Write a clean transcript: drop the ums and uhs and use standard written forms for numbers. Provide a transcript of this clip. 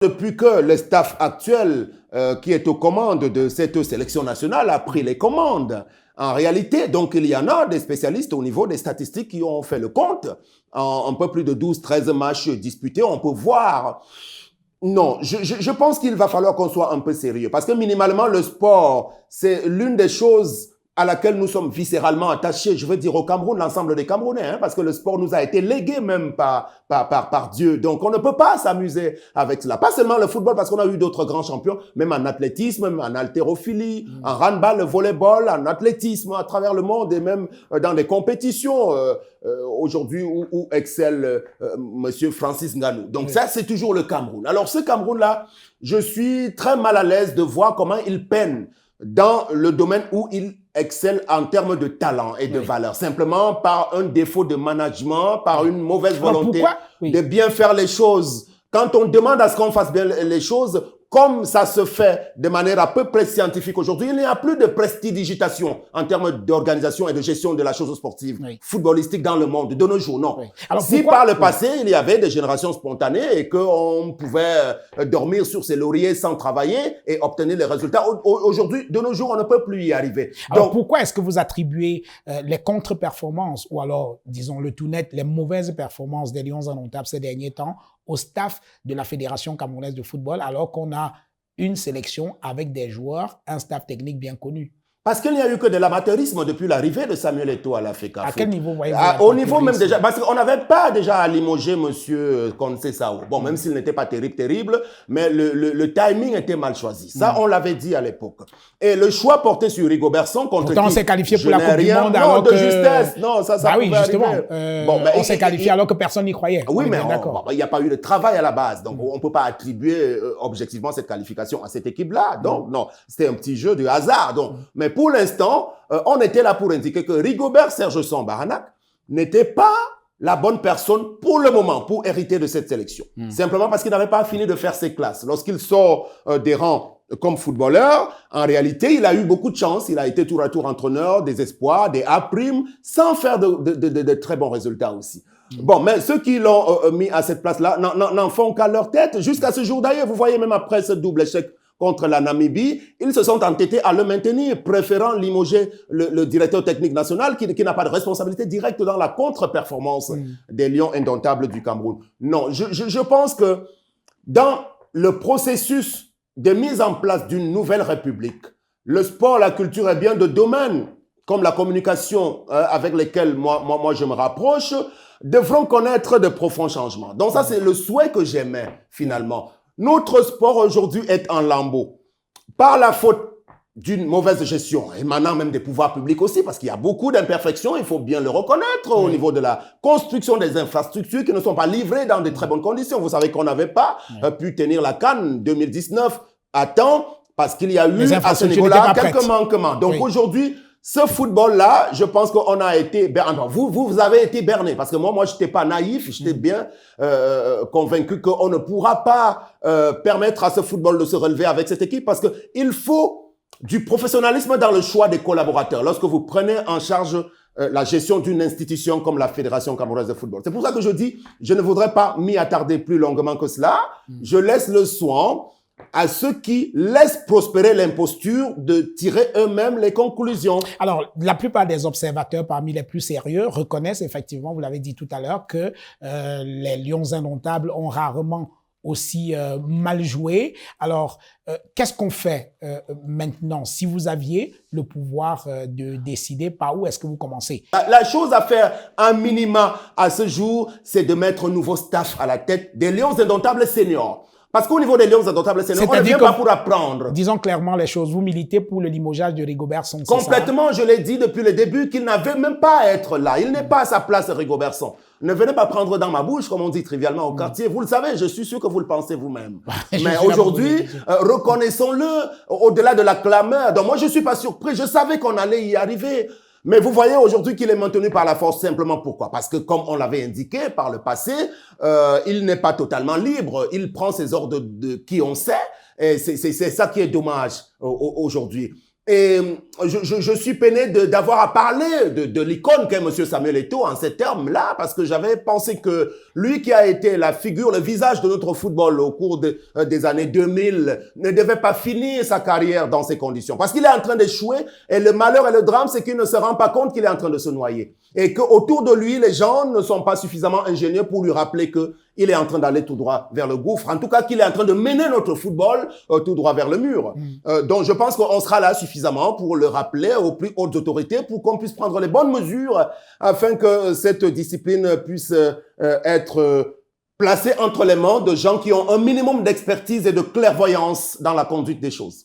Depuis que le staff actuel qui est aux commandes de cette sélection nationale a pris les commandes. En réalité, donc, il y en a des spécialistes au niveau des statistiques qui ont fait le compte. En un peu plus de 12-13 matchs disputés, on peut voir. Non, je pense qu'il va falloir qu'on soit un peu sérieux. Parce que minimalement, le sport, c'est l'une des choses à laquelle nous sommes viscéralement attachés, je veux dire au Cameroun, l'ensemble des Camerounais, hein, parce que le sport nous a été légué même par Dieu. Donc, on ne peut pas s'amuser avec cela. Pas seulement le football, parce qu'on a eu d'autres grands champions, même en athlétisme, même en haltérophilie, en handball, le volleyball, en athlétisme à travers le monde et même dans des compétitions aujourd'hui où excelle Monsieur Francis Ngannou. Donc, ça, c'est toujours le Cameroun. Alors, ce Cameroun-là, je suis très mal à l'aise de voir comment il peine dans le domaine où il excelle en termes de talent et de valeur, simplement par un défaut de management, par une mauvaise volonté de bien faire les choses. Quand on demande à ce qu'on fasse bien les choses, comme ça se fait de manière à peu près scientifique aujourd'hui, il n'y a plus de prestidigitation en termes d'organisation et de gestion de la chose sportive footballistique dans le monde de nos jours, non. Alors, si par le passé, il y avait des générations spontanées et qu'on pouvait dormir sur ses lauriers sans travailler et obtenir les résultats, aujourd'hui, de nos jours, on ne peut plus y arriver. Alors, donc, pourquoi est-ce que vous attribuez les contre-performances ou alors, disons le tout net, les mauvaises performances des Lions indomptables ces derniers temps au staff de la Fédération camerounaise de football, alors qu'on a une sélection avec des joueurs, un staff technique bien connu? Parce qu'il n'y a eu que de l'amateurisme depuis l'arrivée de Samuel Eto'o à l'Africa. À quel niveau voyez-vous Au niveau même déjà, parce qu'on n'avait pas déjà à limoger monsieur Konsé Sao. Bon, même s'il n'était pas terrible, mais le timing était mal choisi. Ça, on l'avait dit à l'époque. Et le choix porté sur Rigobertson contre pourtant, on s'est qualifié pour la Coupe du Monde alors de justesse. Non, ça bah oui, justement. On s'est qualifié alors que personne n'y croyait. Oui, mais il n'y a pas eu de travail à la base. Donc, on ne peut pas attribuer objectivement cette qualification à cette équipe-là. Donc, non, c'était un petit jeu de hasard. Donc, mais pour l'instant, on était là pour indiquer que Rigobert Serge Sambaranak n'était pas la bonne personne pour le moment pour hériter de cette sélection. Simplement parce qu'il n'avait pas fini de faire ses classes. Lorsqu'il sort des rangs comme footballeur, en réalité, il a eu beaucoup de chance. Il a été tour à tour entraîneur des espoirs, des A', sans faire de très bons résultats aussi. Bon, mais ceux qui l'ont mis à cette place-là n'en font qu'à leur tête. Jusqu'à ce jour d'ailleurs, vous voyez même après ce double échec contre la Namibie, ils se sont entêtés à le maintenir, préférant limoger le directeur technique national qui n'a pas de responsabilité directe dans la contre-performance des Lions indomptables du Cameroun. Non, je pense que dans le processus de mise en place d'une nouvelle république, le sport, la culture et bien de domaines comme la communication avec lesquels moi je me rapproche, devront connaître de profonds changements. Donc ça, c'est le souhait que j'aimais finalement. Notre sport aujourd'hui est en lambeaux par la faute d'une mauvaise gestion, émanant même des pouvoirs publics aussi, parce qu'il y a beaucoup d'imperfections, il faut bien le reconnaître, au niveau de la construction des infrastructures qui ne sont pas livrées dans de très bonnes conditions. Vous savez qu'on n'avait pas pu tenir la CAN 2019 à temps, parce qu'il y a eu à ce niveau-là quelques manquements. Donc aujourd'hui, ce football-là, je pense qu'on a été... Vous avez été berné, parce que moi, je n'étais pas naïf, j'étais bien convaincu qu'on ne pourra pas permettre à ce football de se relever avec cette équipe, parce qu'il faut du professionnalisme dans le choix des collaborateurs. Lorsque vous prenez en charge la gestion d'une institution comme la Fédération camerounaise de football. C'est pour ça que je dis, je ne voudrais pas m'y attarder plus longuement que cela. Je laisse le soin à ceux qui laissent prospérer l'imposture de tirer eux-mêmes les conclusions. Alors, la plupart des observateurs parmi les plus sérieux reconnaissent effectivement, vous l'avez dit tout à l'heure, que les Lions indomptables ont rarement aussi mal joué. Alors, qu'est-ce qu'on fait maintenant si vous aviez le pouvoir de décider par où est-ce que vous commencez? La chose à faire un minima à ce jour, c'est de mettre un nouveau staff à la tête des Lions indomptables seniors. Parce qu'au niveau des Lions indomptables seniors, on ne vient pas pour apprendre. Disons clairement les choses, vous militez pour le limogeage de Rigobertson. Complètement, je l'ai dit depuis le début qu'il n'avait même pas à être là. Il n'est pas à sa place, Rigobertson. Ne venez pas prendre dans ma bouche, comme on dit trivialement au quartier. Vous le savez, je suis sûr que vous le pensez vous-même. Mais aujourd'hui, reconnaissons-le, au-delà de la clameur. Donc moi, je suis pas surpris. Je savais qu'on allait y arriver. Mais vous voyez aujourd'hui qu'il est maintenu par la force simplement pourquoi? Parce que comme on l'avait indiqué par le passé, il n'est pas totalement libre. Il prend ses ordres de qui on sait. Et c'est ça qui est dommage aujourd'hui. Et je suis peiné d'avoir à parler de l'icône qu'est Monsieur Samuel Eto'o en ces termes-là, parce que j'avais pensé que lui qui a été la figure, le visage de notre football au cours des années 2000, ne devait pas finir sa carrière dans ces conditions. Parce qu'il est en train d'échouer, et le malheur et le drame, c'est qu'il ne se rend pas compte qu'il est en train de se noyer. Et qu'autour de lui, les gens ne sont pas suffisamment ingénieux pour lui rappeler que il est en train d'aller tout droit vers le gouffre. En tout cas, qu'il est en train de mener notre football tout droit vers le mur. Donc, je pense qu'on sera là suffisamment pour le rappeler aux plus hautes autorités pour qu'on puisse prendre les bonnes mesures afin que cette discipline puisse être placée entre les mains de gens qui ont un minimum d'expertise et de clairvoyance dans la conduite des choses.